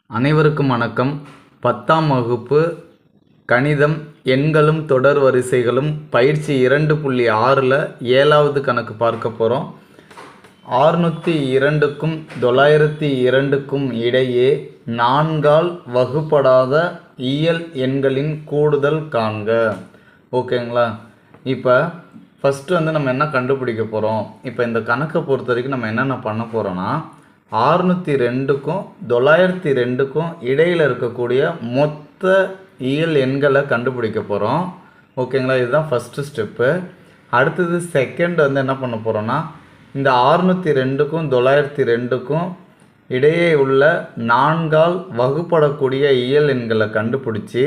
அனைவருக்கும் வணக்கம். 10ஆம் வகுப்பு கணிதம் எண்களும் தொடர் வரிசைகளும் பயிற்சி 2.6ல் 7வது கணக்கு பார்க்க போகிறோம். 602க்கும் 902க்கும் இடையே 4ஆல் வகுப்படாத இயல் எண்களின் கூடுதல் காண்க. ஓகேங்களா? இப்போ ஃபஸ்ட்டு நம்ம என்ன கண்டுபிடிக்க போகிறோம்? இப்போ இந்த கணக்கை பொறுத்த வரைக்கும் நம்ம என்னென்ன பண்ண போகிறோன்னா 602க்கும் 902க்கும் இடையில் இருக்கக்கூடிய மொத்த இயல் எண்களை கண்டுபிடிக்க போகிறோம். ஓகேங்களா? இதுதான் ஃபஸ்ட்டு ஸ்டெப்பு. அடுத்தது செகண்ட் என்ன பண்ண போகிறோன்னா இந்த 602க்கும் 902க்கும் இடையே உள்ள 4ஆல் வகுப்படக்கூடிய இயல் எண்களை கண்டுபிடிச்சி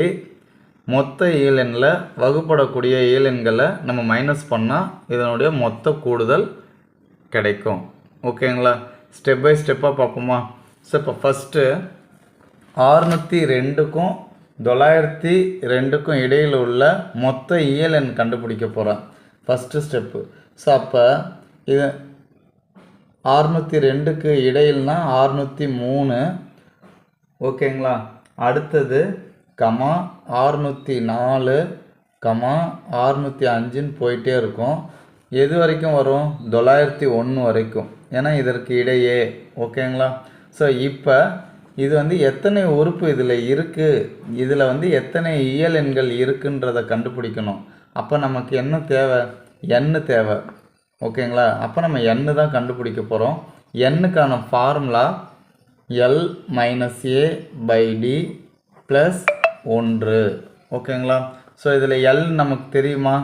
மொத்த இயல் எண்ணில் வகுப்படக்கூடிய இயல் எண்களை நம்ம மைனஸ் பண்ணால் இதனுடைய மொத்த கூடுதல் கிடைக்கும். ஓகேங்களா? ஸ்டெப் பை ஸ்டெப்பாக பார்ப்போமா? ஸோ இப்போ ஃபஸ்ட்டு 602க்கும் 902க்கும் இடையில் உள்ள மொத்த இயல் எண் கண்டுபிடிக்க போகிறேன். First step. ஸோ அப்போ இது 602க்கு இடையில்னா 603. ஓகேங்களா? அடுத்தது 604 605ன்னு போயிட்டே இருக்கும். எது வரைக்கும் வரும்? 901 வரைக்கும். ஏன்னா இதற்கு இடையே. ஓகேங்களா? ஸோ இப்போ இது எத்தனை உறுப்பு இதில் இருக்குது, இதில் எத்தனை இயல் எண்கள் இருக்குன்றதை கண்டுபிடிக்கணும். அப்போ நமக்கு என்ன தேவை? எண் தேவை. ஓகேங்களா? அப்போ நம்ம எண் தான் கண்டுபிடிக்க போகிறோம். எண்ணுக்கான ஃபார்முலா L-A/D + 1. ஓகேங்களா? ஸோ இதில் எல் நமக்கு தெரியுமா?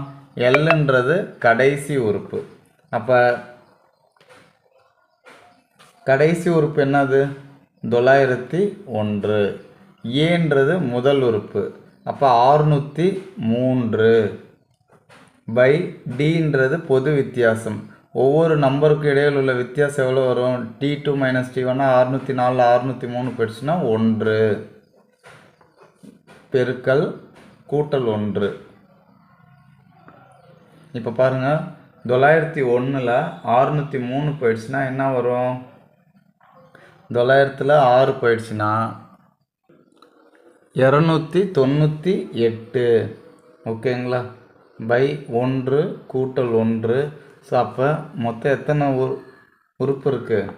எல்ன்றது கடைசி உறுப்பு. அப்போ கடைசி உறுப்பு என்னது? 901. ஏன்றது முதல் உறுப்பு. அப்போ 603 பை டின்றது பொது வித்தியாசம். ஒவ்வொரு நம்பருக்கு இடையில் உள்ள வித்தியாசம் எவ்வளோ வரும்? T2 - T1 604 603 போயிடுச்சுன்னா 1 பெருக்கல் கூட்டல் 1. இப்போ பாருங்கள், 901ல் 603 போயிடுச்சுன்னா என்ன வரும்? 900ல் 6 போயிடுச்சுன்னா 298. ஓகேங்களா? பை 1 கூட்டல் 1. ஸோ அப்போ மொத்தம் எத்தனை உறுப்பு இருக்குது?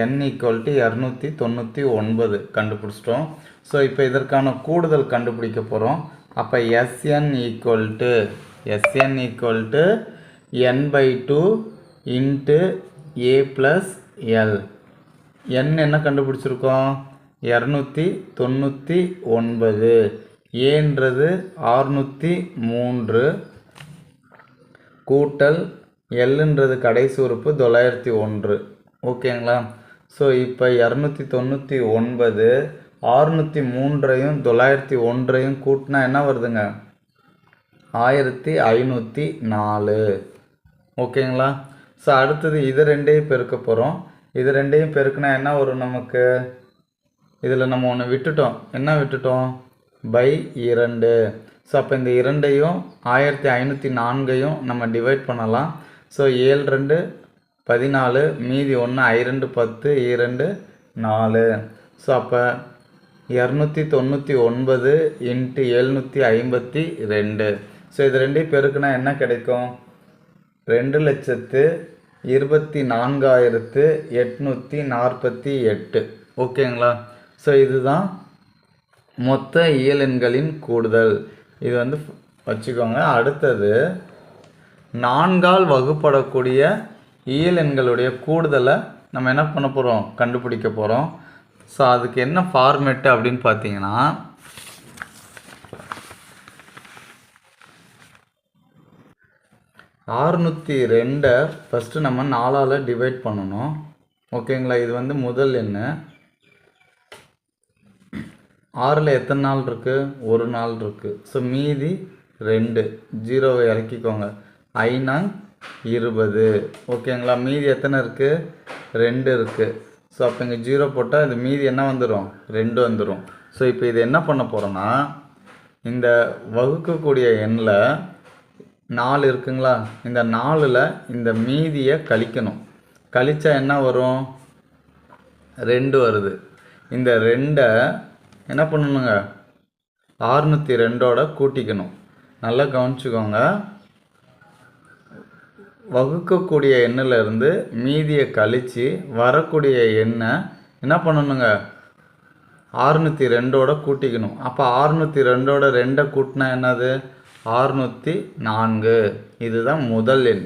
n = 299 கண்டுபிடிச்சிட்டோம். ஸோ இப்போ இதற்கான கூடுதல் கண்டுபிடிக்க போகிறோம். அப்போ Sn = n/2 × a + l. n என்ன கண்டுபிடிச்சிருக்கோம்? 299. ஏன்றது 603 கூட்டல் எல்ன்றது கடைசி உறுப்பு 901. ஓகேங்களா? ஸோ இப்போ 299 603ஐயும் 901ஐயும் கூட்டினா என்ன வருதுங்க? 1504. ஓகேங்களா? ஸோ அடுத்தது இது ரெண்டையும் பெருக்க போகிறோம். இது ரெண்டையும் பெருக்குனா என்ன வரும் நமக்கு? இதில் நம்ம ஒன்று விட்டுட்டோம். என்ன விட்டுட்டோம்? பை 2. ஸோ அப்போ இந்த 2ஐயும் 1504ஐயும் நம்ம டிவைட் பண்ணலாம். ஸோ 7 2 14, மீதி 1 I 2 10 E 2 4. ஸோ அப்போ 299 × 752. ஸோ இது ரெண்டையும் பெருக்குனா என்ன கிடைக்கும்? 2,24,848. ஓகேங்களா? ஸோ இதுதான் மொத்த இயல் எண்களின் கூடுதல். இது வச்சுக்கோங்க. அடுத்தது 4ஆல் வகுப்படக்கூடிய இயல் எண்களுடைய கூடுதலை நம்ம என்ன பண்ண போகிறோம்? கண்டுபிடிக்க போகிறோம். ஸோ அதுக்கு என்ன ஃபார்மேட்டு அப்படின்னு பார்த்தீங்கன்னா 602 ஃபஸ்ட்டு நம்ம 4ஆல் டிவைட் பண்ணணும். ஓகேங்களா? இது முதல் எண். 6ல் எத்தனை நாள் இருக்குது? ஒரு நாள் இருக்குது. ஸோ மீதி 2. 0வை இறக்கிக்கோங்க. 5 20. ஓகேங்களா? மீதி எத்தனை இருக்குது? 2 இருக்குது. ஸோ அப்போ இங்கே 0 போட்டால் இது மீதி என்ன வந்துடும்? 2 வந்துடும். ஸோ இப்போ இது என்ன பண்ண போகிறோன்னா இந்த வகுக்கக்கூடிய எண்ணில் 4 இருக்குங்களா? இந்த 4ல் இந்த மீதியை கழிக்கணும். கழிச்சா என்ன வரும்? 2 வருது. இந்த 2 என்ன பண்ணணுங்க, 602ஓட கூட்டிக்கணும். நல்லா கவனிச்சுக்கோங்க. வகுக்கக்கூடிய எண்ணிலிருந்து மீதியை கழித்து வரக்கூடிய எண்ணை என்ன பண்ணணுங்க, 602ஓட கூட்டிக்கணும். அப்போ 602ஓட 2 கூட்டினா என்னது, 604. இதுதான் முதல் எண்.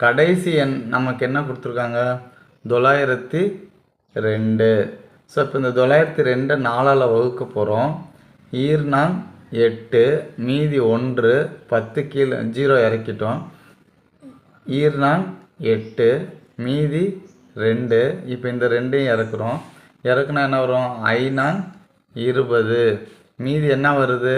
கடைசி எண் நமக்கு என்ன கொடுத்துருக்காங்க, 902. ஸோ இப்போ இந்த 902 4ஆல் வகுக்க போகிறோம். ஈர்னாங் 8, மீதி 1, 10 கீழே 0 இறக்கிட்டோம். ஈர்னாங் 8, மீதி 2. இப்போ இந்த 2ஐயும் இறக்குறோம். இறக்குனா என்ன வரும், ஐநாங் 20, மீதி என்ன வருது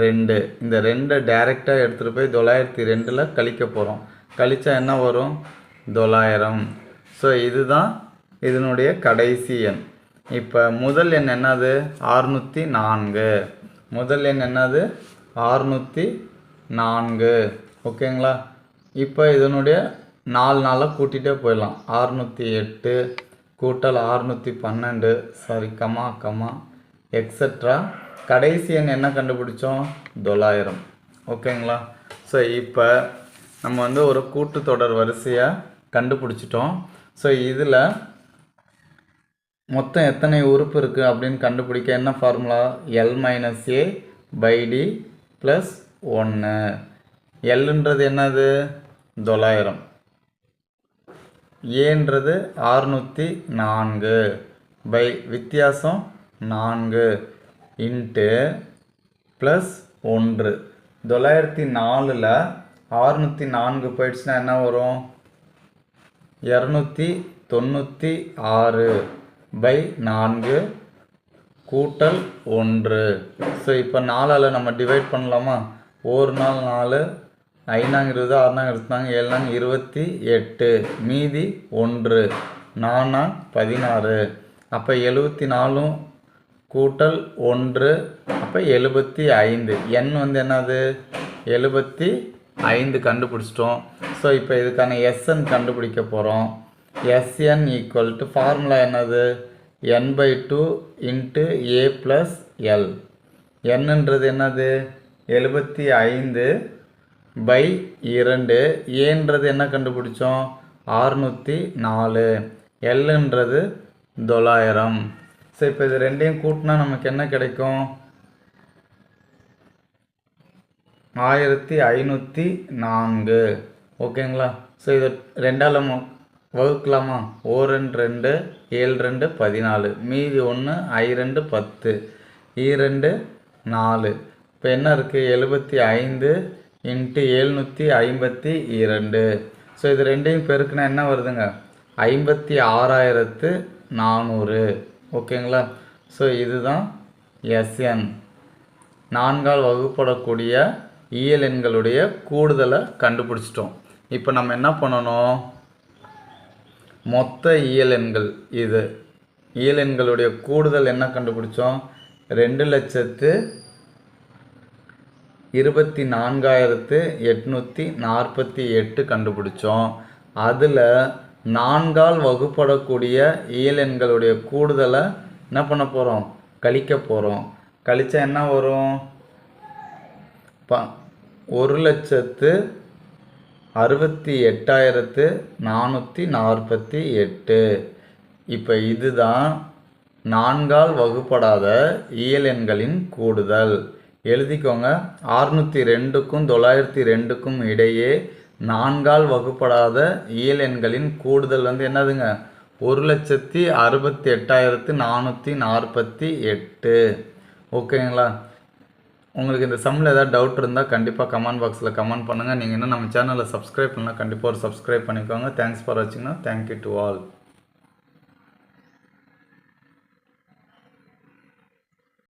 2. இந்த 2 டைரெக்டாக எடுத்துகிட்டு போய் 902 கழிக்க போகிறோம். கழிச்சா என்ன வரும், 900. ஸோ இதுதான் இதனுடைய கடைசி எண். இப்போ முதல் எண் என்னது, 604. முதல் எண் என்னது, 604. ஓகேங்களா. இப்போ இதனுடைய 4 கூட்டிகிட்டே போயிடலாம். 608 கூட்டல் 612, சாரி கமா எக்ஸட்ரா. கடைசி எண் என்ன கண்டுபிடிச்சோம், 900. ஓகேங்களா. ஸோ இப்போ நம்ம ஒரு கூட்டுத்தொடர் வரிசையாக கண்டுபிடிச்சிட்டோம். ஸோ இதில் மொத்தம் எத்தனை உறுப்பு இருக்குது அப்படின்னு கண்டுபிடிக்க என்ன ஃபார்முலா, L-A/D + 1. எல்ன்றது என்னது, 900. ஏன்றது 604 பை வித்தியாசம் 4 இன்ட்டு ப்ளஸ் 1. 904ல் 604 போயிடுச்சுன்னா என்ன வரும், 296 பை 4 கூட்டல் 1. ஸோ இப்போ 4ஆல் நம்ம டிவைட் பண்ணலாமா, ஒரு நாள் 4, 5 20, 6 24, 7 28, மீதி 1, 4 16. அப்போ 74 கூட்டல் 1, அப்போ 75. எண் என்னது, 75 கண்டுபிடிச்சிட்டோம். ஸோ இப்போ இதுக்கான SN கண்டுபிடிக்க போகிறோம். SN ஈக்குவல் டு ஃபார்முலா என்னது, n/2 இன்ட்டு A + L. என்னன்றது என்னது, 75 பை 2. ஏன்றது என்ன கண்டுபிடிச்சோம், 604. எல்ன்றது 900. ஸோ இப்போ இது ரெண்டையும் கூட்டினா நமக்கு என்ன கிடைக்கும், 1504. ஓகேங்களா. ஸோ இதை 2ஆல் வகுக்கலாமா, 2 7 14, மீதி 1 I2 10, E2 4. இப்போ என்ன இருக்குது, 75 இன்ட்டு 752. ஸோ இது ரெண்டையும் பெருக்குனா என்ன வருதுங்க, 56,400. ஓகேங்களா. ஸோ இதுதான் SN. 4ஆல் வகுப்படக்கூடிய இயல் எண்களுடைய கூடுதலை கண்டுபிடிச்சிட்டோம். இப்போ நம்ம என்ன பண்ணணும், மொத்த இயல் எண்கள் இது. இயல் எண்களுடைய கூடுதல் என்ன கண்டுபிடிச்சோம், 2,24,848 கண்டுபிடிச்சோம். அதில் 4ஆல் வகுப்படக்கூடிய இயல் எண்களுடைய கூடுதலை என்ன பண்ண போகிறோம், கழிக்க போகிறோம். கழிச்சா என்ன வரும், 1,68,448. இப்போ இதுதான் 4ஆல் வகுப்படாத இயல் எண்களின் கூடுதல். எழுதிக்கோங்க, 602க்கும் 902க்கும் இடையே 4ஆல் வகுப்படாத இயல் எண்களின் கூடுதல் என்னதுங்க, 1,68,448. ஓகேங்களா. உங்களுக்கு இந்த சம்மில் ஏதாவது டவுட் இருந்தால் கண்டிப்பாக கமெண்ட் பாக்ஸில் கமெண்ட் பண்ணுங்கள். நீங்கள் இன்னும் நம்ம சேனலை சப்ஸ்கிரைப் பண்ணால் கண்டிப்பாக ஒரு சப்ஸ்கிரைப் பண்ணிக்கோங்க. தேங்க்ஸ் ஃபார் வாட்சிங்னா, தேங்க்யூ டு ஆல்.